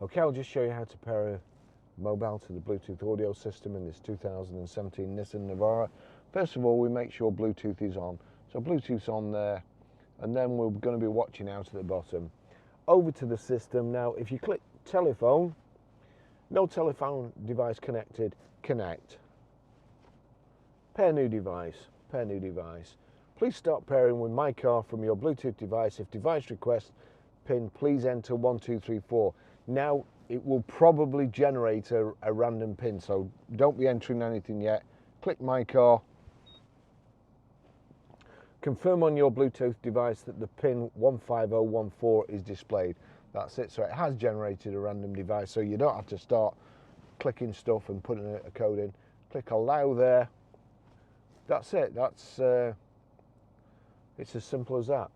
Okay, I'll just show you how to pair a mobile to the Bluetooth audio system in this 2017 Nissan Navara. First of all, we make sure Bluetooth is on. So Bluetooth's on there, and then we're going to be watching out at the bottom. Over to the system. Now, if you click telephone, no telephone device connected, connect. Pair new device, pair new device. Please start pairing with my car from your Bluetooth device. If device request pin, please enter 1234. Now it will probably generate a random pin, so don't be entering anything yet. Click my car. Confirm on your Bluetooth device that the pin 15014 is displayed. That's it. So it has generated a random device, so you don't have to start clicking stuff and putting a code in. Click allow there. That's it. It's as simple as that.